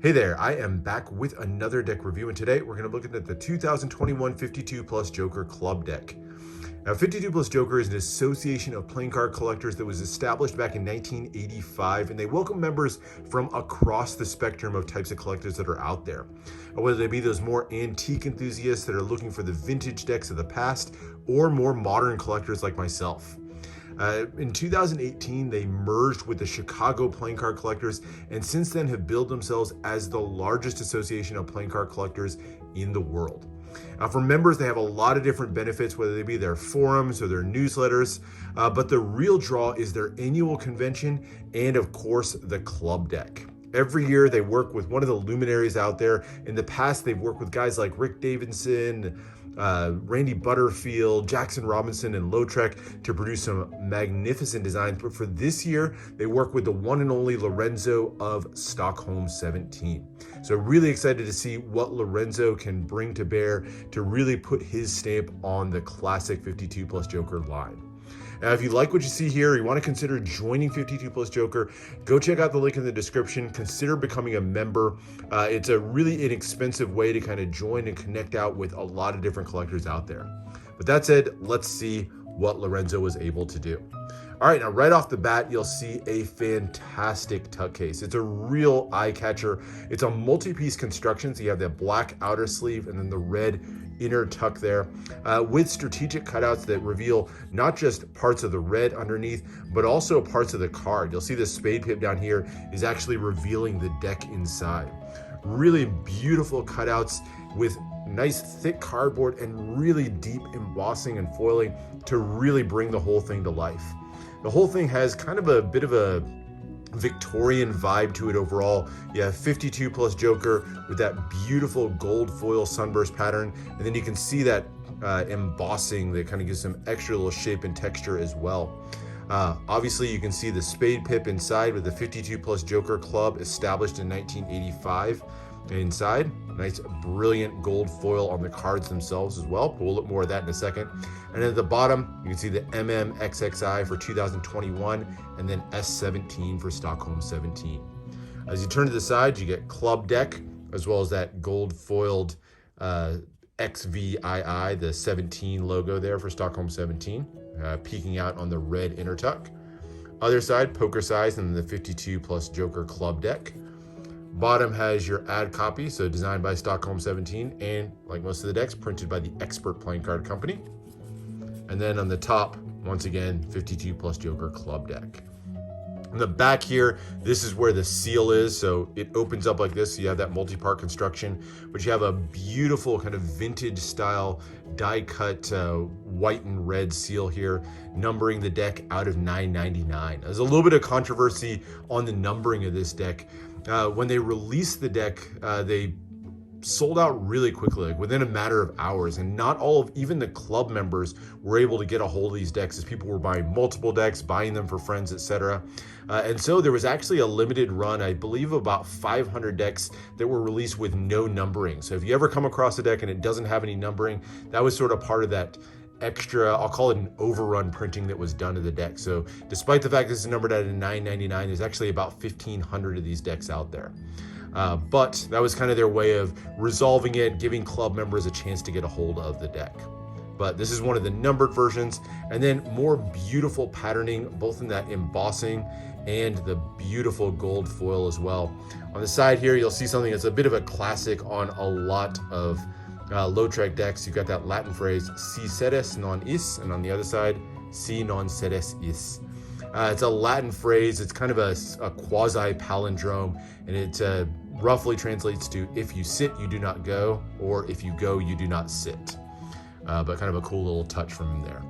Hey there, I am back with another deck review, and today we're going to look at the 2021 52+Joker Club deck. Now, 52+Joker is an association of playing card collectors that was established back in 1985, and they welcome members from across the spectrum of types of collectors that are out there. Whether they be those more antique enthusiasts that are looking for the vintage decks of the past, or more modern collectors like myself. In 2018, they merged with the Chicago Playing Card Collectors, and since then have billed themselves as the largest association of playing card collectors in the world. Now, for members, they have a lot of different benefits, whether they be their forums or their newsletters, but the real draw is their annual convention and, of course, the club deck. Every year, they work with one of the luminaries out there. In the past, they've worked with guys like Rick Davidson, Randy Butterfield, Jackson Robinson, and Lautrec to produce some magnificent designs. But for this year, they work with the one and only Lorenzo of Stockholm17. So really excited to see what Lorenzo can bring to bear to really put his stamp on the classic 52+Joker line. Now, if you like what you see here, or you want to consider joining 52+Joker, go check out the link in the description. Consider becoming a member. It's a really inexpensive way to kind of join and connect out with a lot of different collectors out there. But that said, let's see what Lorenzo was able to do. All right, now right off the bat, you'll see a fantastic tuck case. It's a real eye catcher. It's a multi-piece construction, so you have the black outer sleeve and then the red inner tuck there, with strategic cutouts that reveal not just parts of the red underneath, but also parts of the card. You'll see the spade pip down here is actually revealing the deck inside. Really beautiful cutouts with nice thick cardboard and really deep embossing and foiling to really bring the whole thing to life. The whole thing has kind of a bit of a Victorian vibe to it overall. You have 52+Joker with that beautiful gold foil sunburst pattern, and then you can see that embossing that kind of gives some extra little shape and texture as well. Obviously, you can see the spade pip inside with the 52+Joker Club established in 1985. Inside, nice brilliant gold foil on the cards themselves as well, but we'll look more at that in a second. And at the bottom, you can see the MMXXI for 2021 and then S17 for Stockholm17. As you turn to the side, you get club deck as well as that gold foiled XVII, the 17 logo there for Stockholm17, peeking out on the red inner tuck. Other side, poker size, and then the 52+Joker club deck. Bottom has your ad copy, so designed by Stockholm17, and like most of the decks, printed by the Expert Playing Card Company. And then on the top, once again, 52+Joker club deck. On the back here, this is where the seal is, so it opens up like this, so you have that multi-part construction, but you have a beautiful kind of vintage style die-cut white and red seal here, numbering the deck out of 999. There's a little bit of controversy on the numbering of this deck. When they released the deck, they sold out really quickly, like within a matter of hours, and not all of even the club members were able to get a hold of these decks, as people were buying multiple decks, buying them for friends, etc. And so there was actually a limited run, I believe about 500 decks that were released with no numbering. So if you ever come across a deck and it doesn't have any numbering, that was sort of part of that extra, I'll call it an overrun printing that was done to the deck. So despite the fact this is numbered at a 999, there's actually about 1,500 of these decks out there. But that was kind of their way of resolving it, giving club members a chance to get a hold of the deck. But this is one of the numbered versions, and then more beautiful patterning, both in that embossing and the beautiful gold foil as well. On the side here, you'll see something that's a bit of a classic on a lot of Lautrec decks. You've got that Latin phrase, si sedes non is, and on the other side, si non sedes is. It's a Latin phrase. It's kind of a quasi-palindrome, and it roughly translates to, if you sit, you do not go, or if you go, you do not sit. But kind of a cool little touch from him there.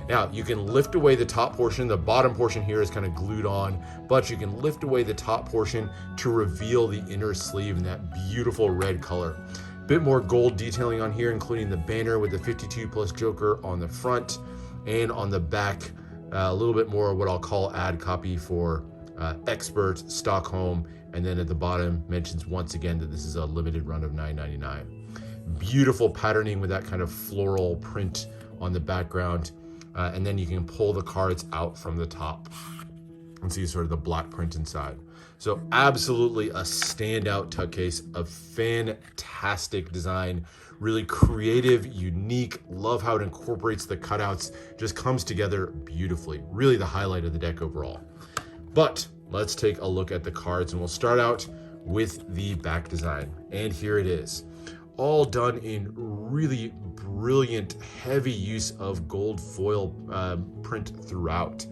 Now, you can lift away the top portion. The bottom portion here is kind of glued on, but you can lift away the top portion to reveal the inner sleeve in that beautiful red color. Bit more gold detailing on here, including the banner with the 52+Joker on the front, and on the back, a little bit more what I'll call ad copy for Expert, Stockholm, and then at the bottom mentions once again that this is a limited run of $9.99. Beautiful patterning with that kind of floral print on the background, and then you can pull the cards out from the top and see sort of the black print inside. So absolutely a standout tuck case, a fantastic design, really creative, unique. Love how it incorporates the cutouts, just comes together beautifully. Really the highlight of the deck overall. But let's take a look at the cards, and we'll start out with the back design. And here it is, all done in really brilliant, heavy use of gold foil print throughout.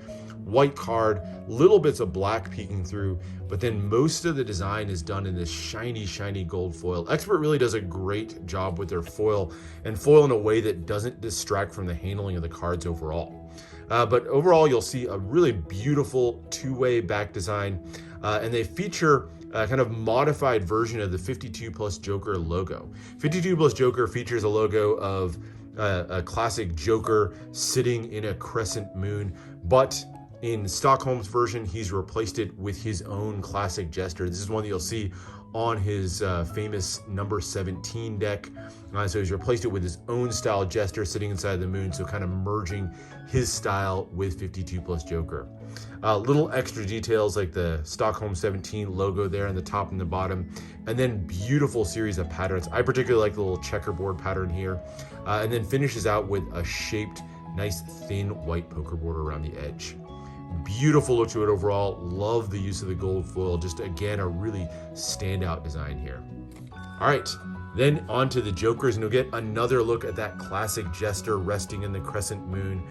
White card, little bits of black peeking through, but then most of the design is done in this shiny, shiny gold foil. Expert really does a great job with their foil, and foil in a way that doesn't distract from the handling of the cards overall. But overall, you'll see a really beautiful two-way back design, and they feature a kind of modified version of the 52+Joker logo. 52+Joker features a logo of a classic Joker sitting in a crescent moon, but in Stockholm's version, he's replaced it with his own classic jester. This is one that you'll see on his famous number 17 deck. So he's replaced it with his own style jester sitting inside the moon, so kind of merging his style with 52+Joker. Little extra details like the Stockholm17 logo there on the top and the bottom, and then beautiful series of patterns. I particularly like the little checkerboard pattern here, and then finishes out with a shaped, nice thin white poker border around the edge. Beautiful look to it overall. Love the use of the gold foil. Just again, a really standout design here. All right, then on to the Jokers, and you'll get another look at that classic jester resting in the crescent moon.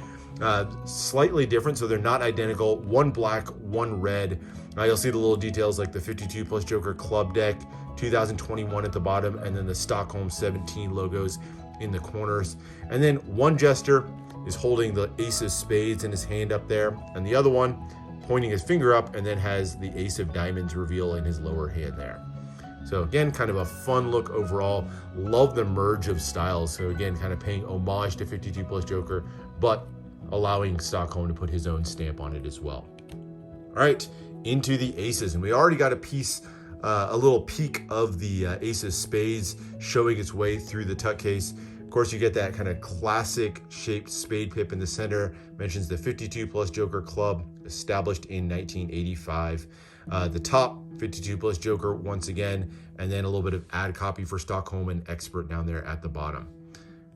Slightly different, so they're not identical. One black, one red. You'll see the little details like the 52+Joker club deck, 2021 at the bottom, and then the Stockholm17 logos in the corners. And then one jester is holding the ace of spades in his hand up there, and the other one pointing his finger up and then has the ace of diamonds reveal in his lower hand there. So again, kind of a fun look overall. Love the merge of styles. So again, kind of paying homage to 52+Joker, but allowing Stockholm to put his own stamp on it as well. All right, into the aces, and we already got a little peek of the ace of spades showing its way through the tuck case. Of course, you get that kind of classic shaped spade pip in the center. Mentions the 52+Joker club, established in 1985. The top, 52+Joker once again, and then a little bit of ad copy for Stockholm and Expert down there at the bottom.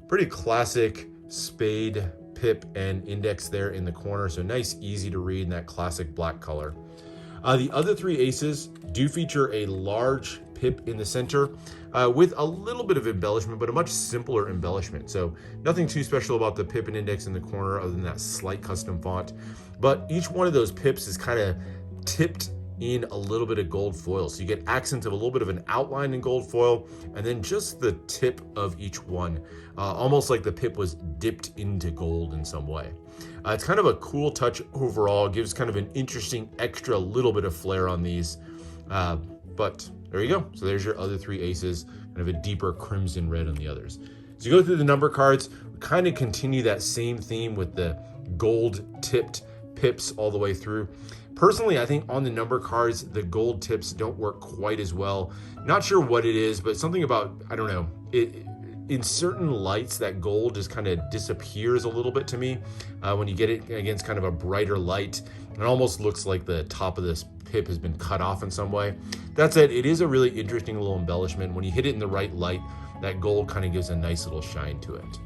Pretty classic spade pip and index there in the corner, so nice, easy to read in that classic black color. The other three aces do feature a large pip in the center with a little bit of embellishment, but a much simpler embellishment. So nothing too special about the pip and index in the corner other than that slight custom font. But each one of those pips is kind of tipped in a little bit of gold foil. So you get accents of a little bit of an outline in gold foil, and then just the tip of each one, almost like the pip was dipped into gold in some way. It's kind of a cool touch overall, gives kind of an interesting extra little bit of flair on these. But there you go. So there's your other three aces, kind of a deeper crimson red on the others. As you go through the number cards, we kind of continue that same theme with the gold tipped pips all the way through. Personally, I think on the number cards, the gold tips don't work quite as well. Not sure what it is, but something about, I don't know, in certain lights, that gold just kind of disappears a little bit to me. When you get it against kind of a brighter light, it almost looks like the top of this pip has been cut off in some way. That said, it is a really interesting little embellishment. When you hit it in the right light, that gold kind of gives a nice little shine to it.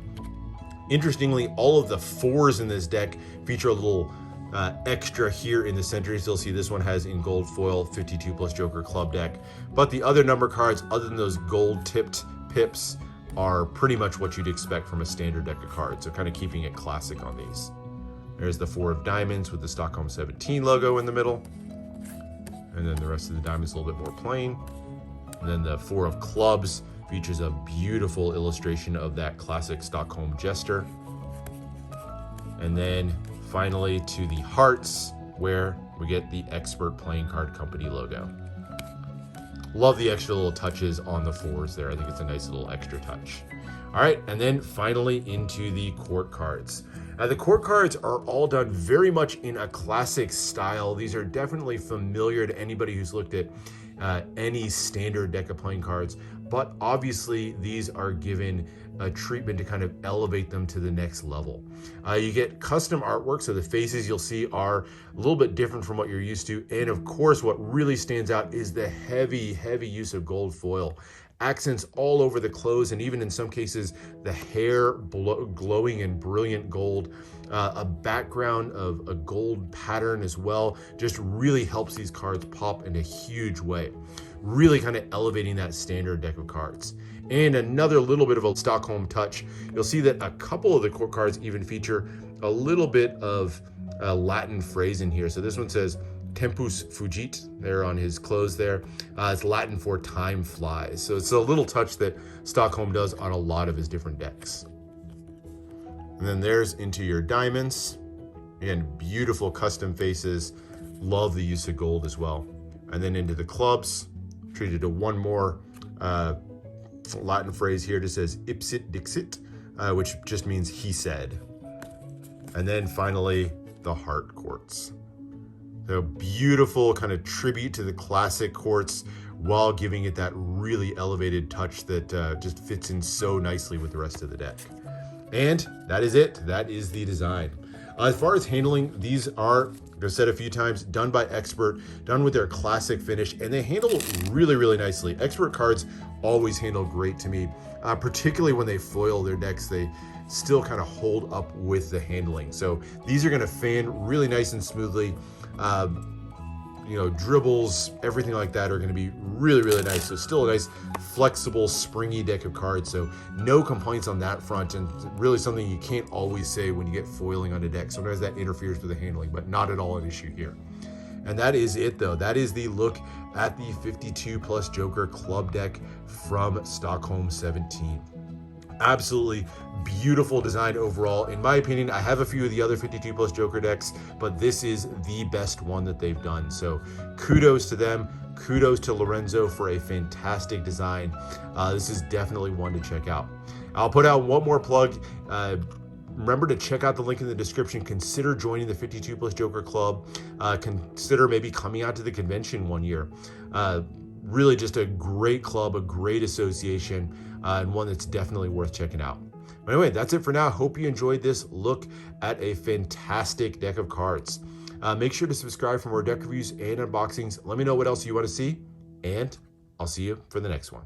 Interestingly, all of the fours in this deck feature a little extra here in the center. You still see this one has in gold foil 52+Joker club deck, but the other number cards, other than those gold tipped pips, are pretty much what you'd expect from a standard deck of cards. So kind of keeping it classic on these. There's the 4 of diamonds with the Stockholm17 logo in the middle, and then the rest of the diamonds a little bit more plain. And then the 4 of clubs features a beautiful illustration of that classic Stockholm jester. And then finally to the hearts, where we get the Expert Playing Card Company logo. Love the extra little touches on the 4s there. I think it's a nice little extra touch. All right, and then finally into the court cards. The court cards are all done very much in a classic style. These are definitely familiar to anybody who's looked at any standard deck of playing cards, but obviously these are given a treatment to kind of elevate them to the next level. You get custom artwork, so the faces you'll see are a little bit different from what you're used to. And of course, what really stands out is the heavy use of gold foil. Accents all over the clothes, and even in some cases, the hair glowing in brilliant gold. A background of a gold pattern as well just really helps these cards pop in a huge way. Really kind of elevating that standard deck of cards. And another little bit of a Stockholm touch, you'll see that a couple of the core cards even feature a little bit of Latin phrase in here. So this one says Tempus fugit there on his clothes there. It's Latin for time flies. So it's a little touch that Stockholm does on a lot of his different decks. And then there's into your diamonds. Again, beautiful custom faces. Love the use of gold as well. And then into the clubs, treated to one more Latin phrase here. It says ipsit dixit, which just means he said. And then finally, the heart quartz. So beautiful kind of tribute to the classic quartz while giving it that really elevated touch that just fits in so nicely with the rest of the deck. And that is it. That is the design. As far as handling, these are, I've said a few times, done by Expert, done with their classic finish, and they handle really nicely. Expert cards always handle great to me, particularly when they foil their decks. They still kind of hold up with the handling. So these are going to fan really nice and smoothly. Dribbles, everything like that are going to be really nice. So still a nice, flexible, springy deck of cards. So no complaints on that front, and really something you can't always say when you get foiling on a deck. Sometimes that interferes with the handling, but not at all an issue here. And that is it, though. That is the look at the 52+Joker club deck from Stockholm17. Absolutely beautiful design overall. In my opinion, I have a few of the other 52+Joker decks, but this is the best one that they've done. So kudos to them. Kudos to Lorenzo for a fantastic design. This is definitely one to check out. I'll put out one more plug. Remember to check out the link in the description. Consider joining the 52+Joker club. Consider maybe coming out to the convention one year. Really just a great club, a great association, and one that's definitely worth checking out. But anyway, that's it for now. Hope you enjoyed this look at a fantastic deck of cards. Make sure to subscribe for more deck reviews and unboxings. Let me know what else you want to see, and I'll see you for the next one.